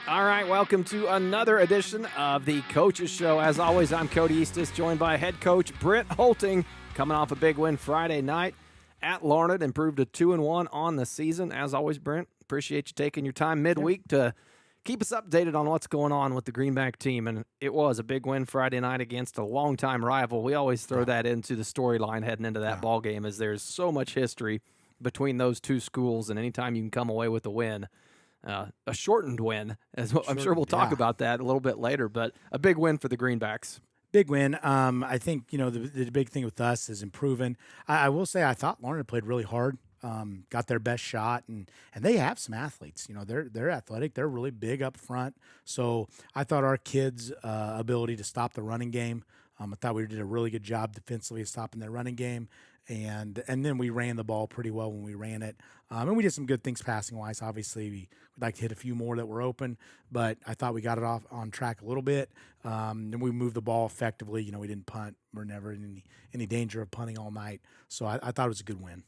All right, welcome to another edition of the Coaches Show. As always, I'm Cody Eastis, joined by head coach Britt Hoelting, coming off a big win Friday night at Larned, improved to 2-1 on the season. As always, Brent, appreciate you taking your time midweek to keep us updated on what's going on with the Greenback team. And it was a big win Friday night against a longtime rival. We always throw that into the storyline heading into that ball game, as there's so much history between those two schools, and anytime you can come away with a win. A shortened win, as I'm sure we'll talk about that a little bit later, but a big win for the Greenbacks. Big win. I think, the big thing with us is improving. I will say I thought Larned played really hard, got their best shot, and they have some athletes. They're athletic. They're really big up front. So I thought our kids' ability to stop the running game, I thought we did a really good job defensively of stopping their running game. And then we ran the ball pretty well when we ran it. And we did some good things passing-wise. Obviously, we'd like to hit a few more that were open, but I thought we got it off on track a little bit. Then we moved the ball effectively. We didn't punt. We're never in any danger of punting all night. So I thought it was a good win.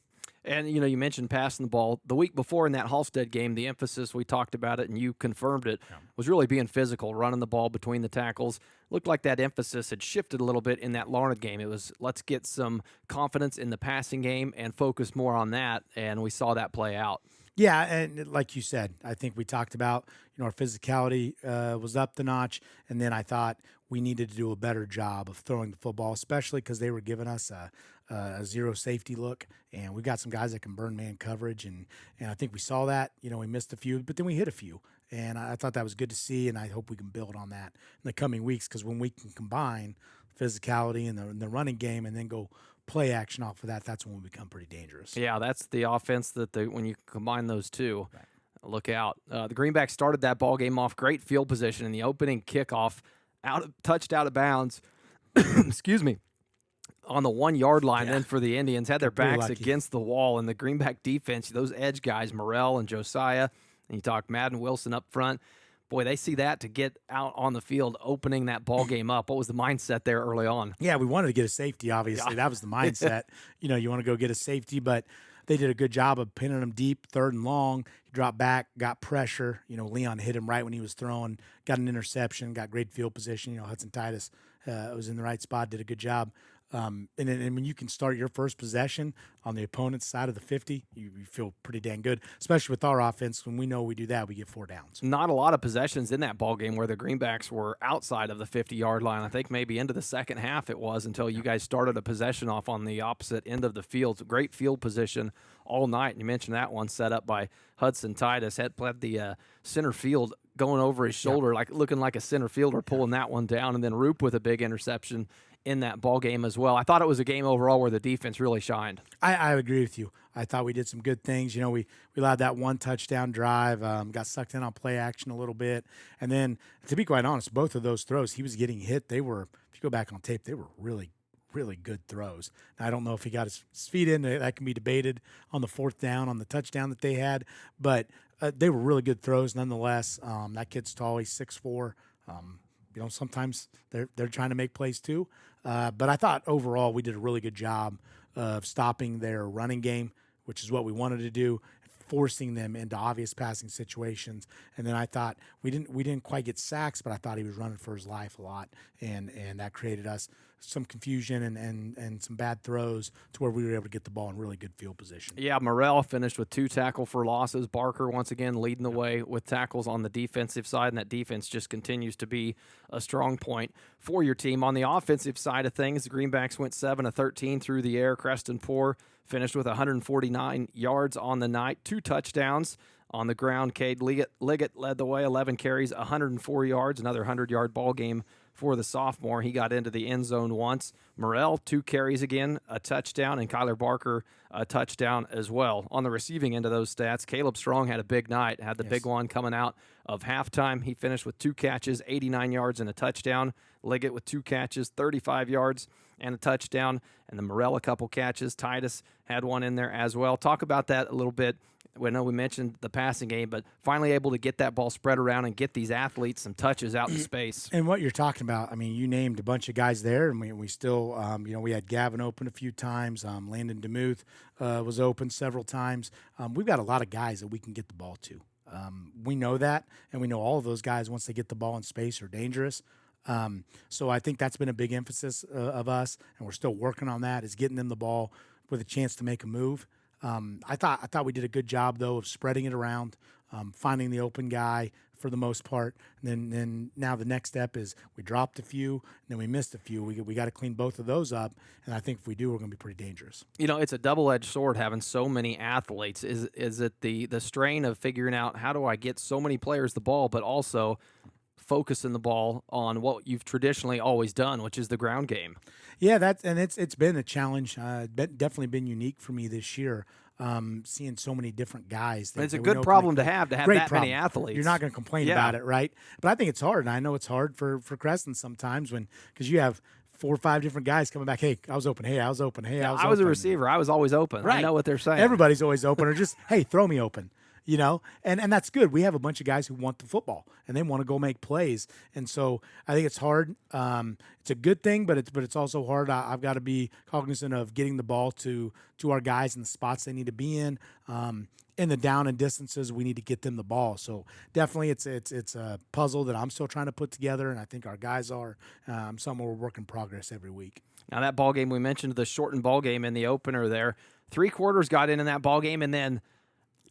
And, you mentioned passing the ball. The week before in that Halstead game, the emphasis, we talked about it and you confirmed it, was really being physical, running the ball between the tackles. Looked like that emphasis had shifted a little bit in that Larned game. It was, let's get some confidence in the passing game and focus more on that, and we saw that play out. Yeah, and like you said, I think we talked about, our physicality was up the notch, and then I thought we needed to do a better job of throwing the football, especially because they were giving us a zero safety look, and we've got some guys that can burn man coverage, and I think we saw that. We missed a few, but then we hit a few, and I thought that was good to see, and I hope we can build on that in the coming weeks, because when we can combine physicality and the running game and then go play action off of that, that's when we become pretty dangerous. Yeah, that's the offense that when you combine those two, look out. The Greenbacks started that ball game off great field position in the opening kickoff, touched out of bounds. Excuse me. On the 1 yard line, then for the Indians, had their backs against the wall, and the Greenback defense, those edge guys, Morrell and Josiah, and you talk Madden Wilson up front. Boy, they see that to get out on the field, opening that ball game up. What was the mindset there early on? Yeah, we wanted to get a safety, obviously. Yeah. That was the mindset. You want to go get a safety, but they did a good job of pinning him deep, 3rd and long. He dropped back, got pressure. Leon hit him right when he was throwing, got an interception, got great field position. Hudson Titus was in the right spot, did a good job. And when you can start your first possession on the opponent's side of the 50, you feel pretty dang good, especially with our offense. When we know we do that, we get 4 downs. Not a lot of possessions in that ball game where the Greenbacks were outside of the 50-yard line. I think maybe into the second half it was, until you guys started a possession off on the opposite end of the field. Great field position all night. And you mentioned that one set up by Hudson Titus. Had played the center field going over his shoulder, looking like a center fielder, pulling that one down. And then Roop with a big interception in that ball game as well. I thought it was a game overall where the defense really shined. I agree with you. I thought we did some good things. We allowed that 1 touchdown drive, got sucked in on play action a little bit. And then, to be quite honest, both of those throws, he was getting hit. They were, if you go back on tape, they were really, really good throws. Now, I don't know if he got his feet in. That can be debated on the 4th down, on the touchdown that they had. But they were really good throws nonetheless. That kid's tall. He's 6'4". Sometimes they're trying to make plays too. But I thought overall we did a really good job of stopping their running game, which is what we wanted to do, forcing them into obvious passing situations. And then I thought we didn't quite get sacks, but I thought he was running for his life a lot, and that created us some confusion and some bad throws to where we were able to get the ball in really good field position. Yeah, Morrell finished with 2 tackle for losses. Barker, once again, leading the way with tackles on the defensive side, and that defense just continues to be a strong point for your team. On the offensive side of things, the Greenbacks went 7 of 13 through the air. Creston Poor finished with 149 yards on the night, 2 touchdowns. On the ground, Cade Liggett led the way, 11 carries, 104 yards, another 100-yard ball game for the sophomore. He got into the end zone once. Morrell, 2 carries again, a touchdown, and Kyler Barker, a touchdown as well. On the receiving end of those stats, Caleb Strong had a big night, had the big one coming out of halftime. He finished with 2 catches, 89 yards, and a touchdown. Liggett with 2 catches, 35 yards, and a touchdown. And the Morrell, a couple catches. Titus had one in there as well. Talk about that a little bit. I know we mentioned the passing game, but finally able to get that ball spread around and get these athletes some touches out in space. And what you're talking about, you named a bunch of guys there, and we still, we had Gavin open a few times. Landon DeMuth was open several times. We've got a lot of guys that we can get the ball to. We know that, and we know all of those guys, once they get the ball in space, are dangerous. So I think that's been a big emphasis of us, and we're still working on that, is getting them the ball with a chance to make a move. I thought we did a good job, though, of spreading it around, finding the open guy for the most part. And then now the next step is we dropped a few, and then we missed a few. We got to clean both of those up, and I think if we do, we're going to be pretty dangerous. It's a double-edged sword having so many athletes. Is it the strain of figuring out how do I get so many players the ball, but also focusing the ball on what you've traditionally always done, which is the ground game? Yeah, it's been a challenge. Definitely been unique for me this year. Seeing so many different guys. It's a good problem to have Great that problem. many athletes. You're not going to complain about it, right? But I think it's hard, and I know it's hard for Creston sometimes because you have 4 or 5 different guys coming back. Hey, I was open. Hey, I was open. Hey, I was open. I was a receiver. I was always open. Right. I know what they're saying. Everybody's always open, or just, hey, throw me open. And that's good. We have a bunch of guys who want the football and they want to go make plays, and so I think it's hard. It's a good thing, but it's also hard. I've got to be cognizant of getting the ball to our guys in the spots they need to be in. In the down and distances, we need to get them the ball. So definitely, it's a puzzle that I'm still trying to put together, and I think our guys are. Something we're working progress every week. Now that ball game we mentioned, the shortened ball game in the opener there, 3 quarters got in that ball game, and then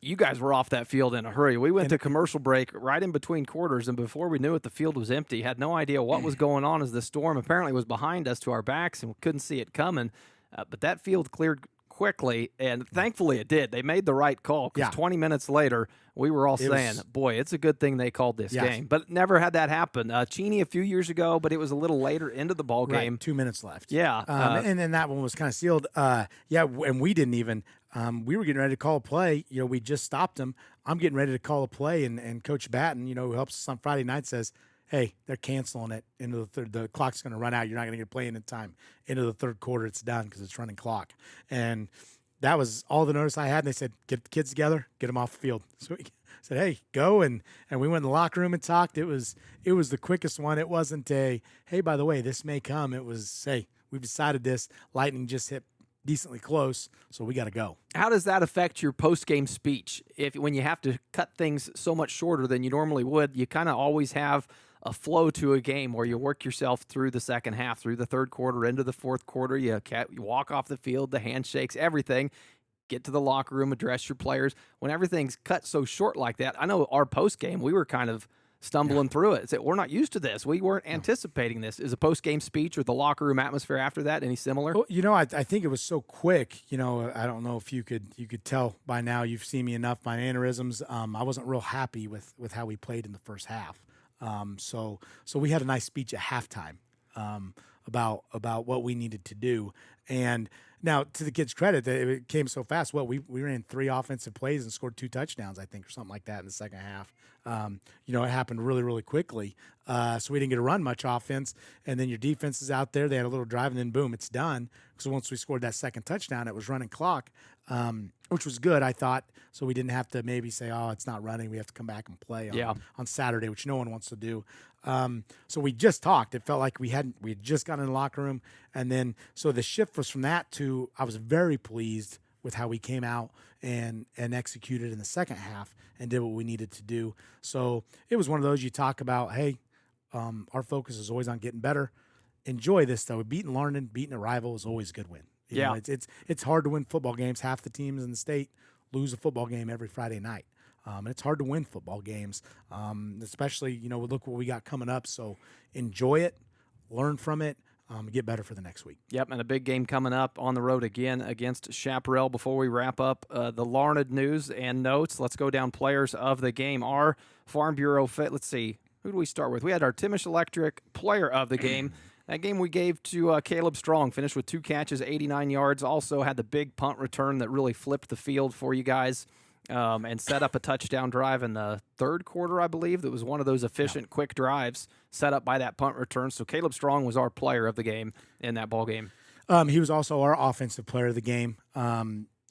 you guys were off that field in a hurry. We went to commercial break right in between quarters, and before we knew it, the field was empty. Had no idea what was going on as the storm apparently was behind us to our backs, and we couldn't see it coming. But that field cleared quickly, and thankfully it did. They made the right call because 20 minutes later, we were all saying, boy, it's a good thing they called this game. But never had that happen. Cheney a few years ago, but it was a little later into the ball game. 2 minutes left. Yeah. And then that one was kind of sealed. And we didn't even we were getting ready to call a play. We just stopped them. I'm getting ready to call a play, and Coach Batten, who helps us on Friday night, says, hey, they're canceling it into the third. The clock's going to run out. You're not going to get playing in time. Into the third quarter, it's done because it's running clock. And that was all the notice I had. And they said, get the kids together, get them off the field. So we said, hey, go. And we went in the locker room and talked. It was the quickest one. It wasn't a, hey, by the way, this may come. It was, hey, we've decided this. Lightning just hit decently close, so we got to go. How does that affect your post-game speech? When you have to cut things so much shorter than you normally would, you kind of always have a flow to a game where you work yourself through the second half, through the third quarter, into the fourth quarter. You walk off the field, the handshakes, everything. Get to the locker room, address your players. When everything's cut so short like that, I know our post-game, we were kind of stumbling through it. We're not used to this. We weren't anticipating this. Is a post-game speech or the locker room atmosphere after that any similar? Well, I think it was so quick. I don't know if you could tell by now. You've seen me enough. My mannerisms. I wasn't real happy with how we played in the first half. So we had a nice speech at halftime about what we needed to do. And now, to the kids' credit, it came so fast. Well, we ran 3 offensive plays and scored 2 touchdowns, I think, or something like that in the second half. It happened really, really quickly. So we didn't get to run much offense. And then your defense is out there. They had a little drive, and then boom, it's done. So once we scored that second touchdown, it was running clock, which was good, I thought. So we didn't have to maybe say, oh, it's not running. We have to come back and play on Saturday, which no one wants to do. So we just talked. It felt like we had just gotten in the locker room. And then so the shift was from that to I was very pleased with how we came out and executed in the second half and did what we needed to do. So it was one of those you talk about, hey, our focus is always on getting better. Enjoy this, though. Beating Larned, beating a rival is always a good win. You know, it's hard to win football games. Half the teams in the state lose a football game every Friday night. And it's hard to win football games, especially, look what we got coming up. So enjoy it, learn from it, get better for the next week. Yep, and a big game coming up on the road again against Chaparral. Before we wrap up the Larned news and notes, let's go down players of the game. Our Farm Bureau fit. Let's see, who do we start with? We had our Timish Electric player of the game. That game we gave to Caleb Strong, finished with 2 catches, 89 yards. Also had the big punt return that really flipped the field for you guys. And set up a touchdown drive in the third quarter, I believe. That was one of those efficient, quick drives set up by that punt return. So Caleb Strong was our player of the game in that ball game. He was also our offensive player of the game.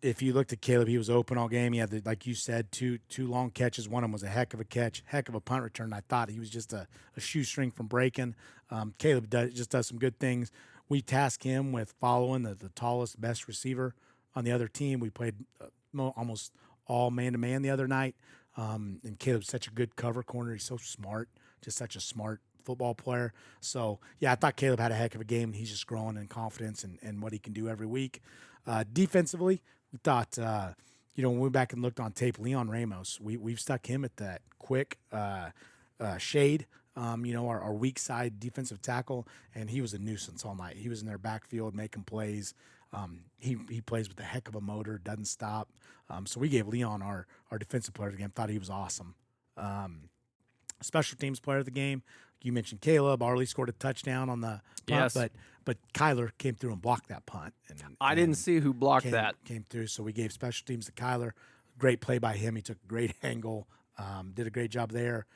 If you looked at Caleb, he was open all game. He had, like you said, two long catches. One of them was a heck of a catch, heck of a punt return. I thought he was just a shoestring from breaking. Caleb just does some good things. We tasked him with following the tallest, best receiver on the other team. We played almost all man-to-man the other night. And Caleb's such a good cover corner. He's so smart, just such a smart football player. So, yeah, I thought Caleb had a heck of a game. He's just growing in confidence and what he can do every week. Defensively, we thought, when we went back and looked on tape, Leon Ramos, we've stuck him at that quick shade, our weak side defensive tackle, and he was a nuisance all night. He was in their backfield making plays. He plays with a heck of a motor, doesn't stop. So we gave Leon our defensive player of the game. Thought he was awesome. Special teams player of the game. You mentioned Caleb. Arlie scored a touchdown on the punt, Yes. but Kyler came through and blocked that punt. I didn't see who blocked that. Came through, so we gave special teams to Kyler. Great play by him. He took a great angle. Did a great job there.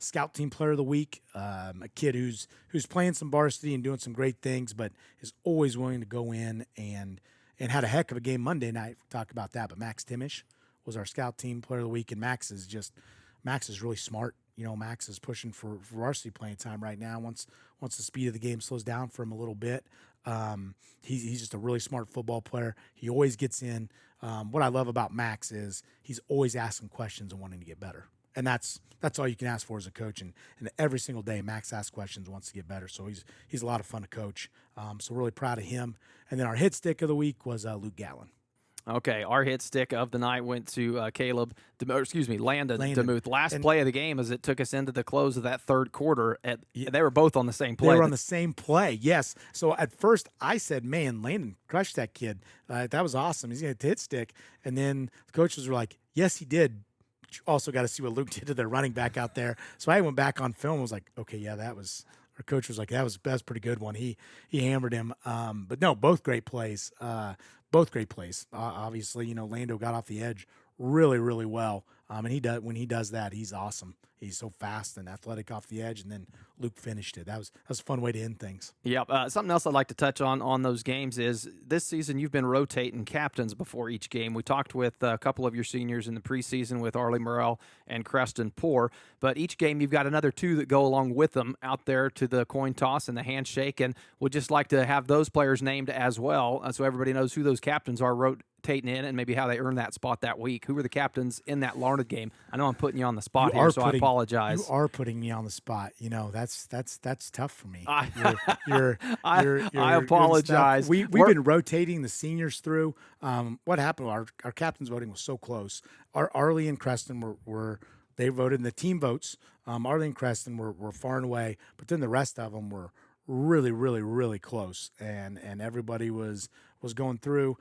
Scout team player of the week, a kid who's playing some varsity and doing some great things, but is always willing to go in and had a heck of a game Monday night. We'll talk about that. But Max Timish was our scout team player of the week, and Max is really smart. Max is pushing for varsity playing time right now. Once the speed of the game slows down for him a little bit, he's just a really smart football player. He always gets in. What I love about Max is he's always asking questions and wanting to get better. And that's all you can ask for as a coach. And every single day, Max asks questions, wants to get better. So he's a lot of fun to coach. So really proud of him. And then our hit stick of the week was Luke Gallen. Okay, our hit stick of the night went to Landon Demuth. Last play of the game as it took us into the close of that third quarter. They were both on the same play. They were on the same play, yes. So at first I said, man, Landon crushed that kid. That was awesome. He's going to hit stick. And then the coaches were like, yes, he did. But you also got to see what Luke did to their running back out there. So I went back on film and was like, okay, yeah, that was – our coach was like, that's a pretty good one. He hammered him. But no, both great plays. Obviously, Lando got off the edge really, really well. And when he does that, he's awesome. He's so fast and athletic off the edge, and then Luke finished it. That was a fun way to end things. Yep. Something else I'd like to touch on those games is this season you've been rotating captains before each game. We talked with a couple of your seniors in the preseason with Arlie Morrell and Creston Poor, but each game you've got another two that go along with them out there to the coin toss and the handshake, and would just like to have those players named as well so everybody knows who those captains are rotating in and maybe how they earned that spot that week. Who were the captains in that Larned game? I know I'm putting you on the spot here, so I apologize. You are putting me on the spot. That's tough for me. I apologize. We've been rotating the seniors through. What happened? Our captain's voting was so close. Arlie and Creston they voted in the team votes. Arlie and Creston were far and away, but then the rest of them were really, really, really close, and everybody was going through.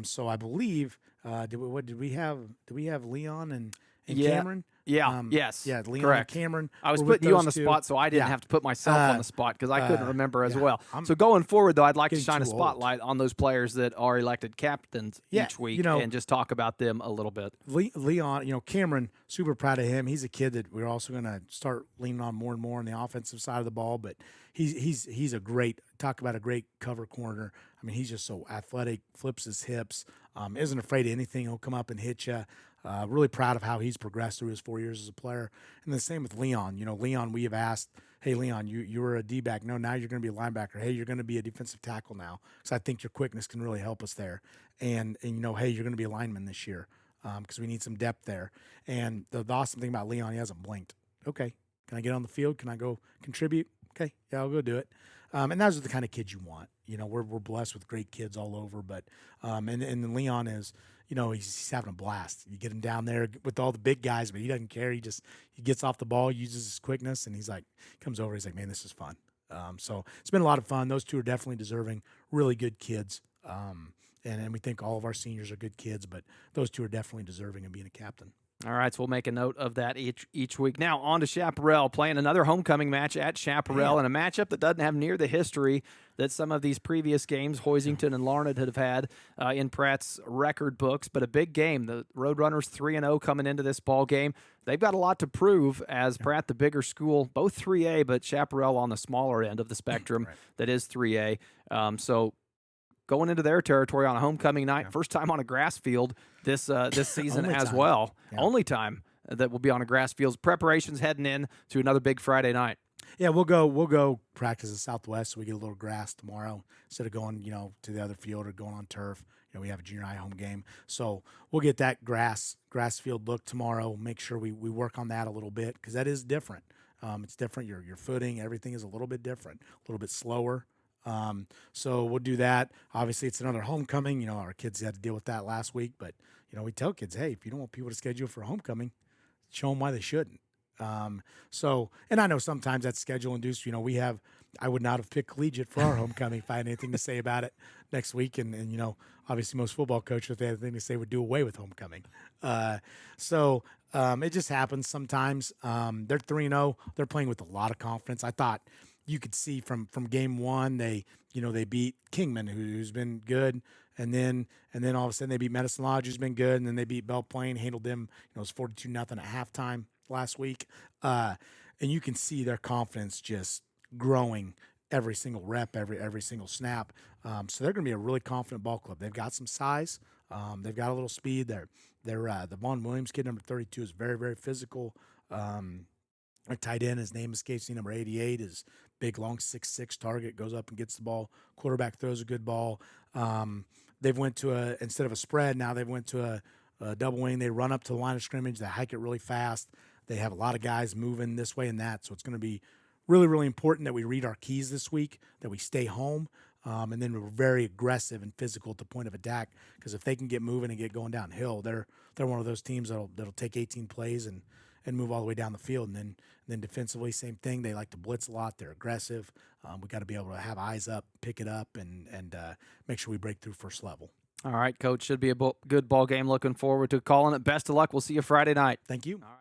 So I believe did we have Leon and Cameron? Yeah. Yes. Yeah. Leon correct. and Cameron. I was putting you on the spot, so I didn't have to put myself on the spot because I couldn't remember as well. So going forward, though, I'd like to shine a spotlight on those players that are elected captains each week and just talk about them a little bit. Leon, Cameron, super proud of him. He's a kid that we're also going to start leaning on more and more on the offensive side of the ball. But he's a great cover corner. I mean, he's just so athletic, flips his hips, isn't afraid of anything. He'll come up and hit you. Really proud of how he's progressed through his 4 years as a player. And the same with Leon. Leon, we have asked, hey, Leon, you were a D-back. No, now you're going to be a linebacker. Hey, you're going to be a defensive tackle now. So I think your quickness can really help us there. And hey, you're going to be a lineman this year because we need some depth there. And the awesome thing about Leon, he hasn't blinked. Okay, can I get on the field? Can I go contribute? Okay, yeah, I'll go do it. And those are the kind of kids you want. We're blessed with great kids all over, but and Leon is, he's having a blast. You get him down there with all the big guys, but he doesn't care. He gets off the ball, uses his quickness, and he's like, man, this is fun. So it's been a lot of fun. Those two are definitely deserving, really good kids. And we think all of our seniors are good kids, but those two are definitely deserving of being a captain. All right, so we'll make a note of that each week. Now, on to Chaparral, playing another homecoming match at Chaparral, and a matchup that doesn't have near the history that some of these previous games, Hoelting and Larned, have had in Pratt's record books, but a big game. The Roadrunners 3-0 coming into this ball game. They've got a lot to prove as Pratt, the bigger school, both 3A, but Chaparral on the smaller end of the spectrum that is 3A. So going into their territory on a homecoming night, first time on a grass field this season as well. Yeah. Only time that will be on a grass field. Preparations heading in to another big Friday night. Yeah, we'll go practice at Southwest so we get a little grass tomorrow instead of going, to the other field or going on turf. We have a junior high home game. So we'll get that grass field look tomorrow. Make sure we work on that a little bit because that is different. It's different. Your footing, everything is a little bit different, a little bit slower. So we'll do that. Obviously, it's another homecoming. Our kids had to deal with that last week, but we tell kids, hey, if you don't want people to schedule for homecoming, show them why they shouldn't. And I know sometimes that's schedule induced. I would not have picked collegiate for our homecoming if I had anything to say about it next week. And obviously most football coaches, if they had anything to say, would do away with homecoming. It just happens sometimes. They're 3-0. They're playing with a lot of confidence. I thought you could see from game one, they beat Kingman, who's been good. And then all of a sudden they beat Medicine Lodge, who's been good. And then they beat Belle Plaine, handled them, it was 42-0 at halftime last week. And you can see their confidence just growing every single rep, every single snap. So they're going to be a really confident ball club. They've got some size. They've got a little speed. The Vaughn Williams kid, number 32, is very, very physical. Our tight end, his name escapes me, number 88, is big, long 6'6" target, goes up and gets the ball. Quarterback throws a good ball. They've went to instead of a spread, now they've went to a double wing. They run up to the line of scrimmage. They hike it really fast. They have a lot of guys moving this way and that. So it's going to be really, really important that we read our keys this week, that we stay home. And then we're very aggressive and physical at the point of attack, because if they can get moving and get going downhill, they're one of those teams that'll take 18 plays and move all the way down the field. And then defensively, same thing. They like to blitz a lot. They're aggressive. We got to be able to have eyes up, pick it up, and make sure we break through first level. All right, Coach. Should be a good ball game. Looking forward to calling it. Best of luck. We'll see you Friday night. Thank you. All right.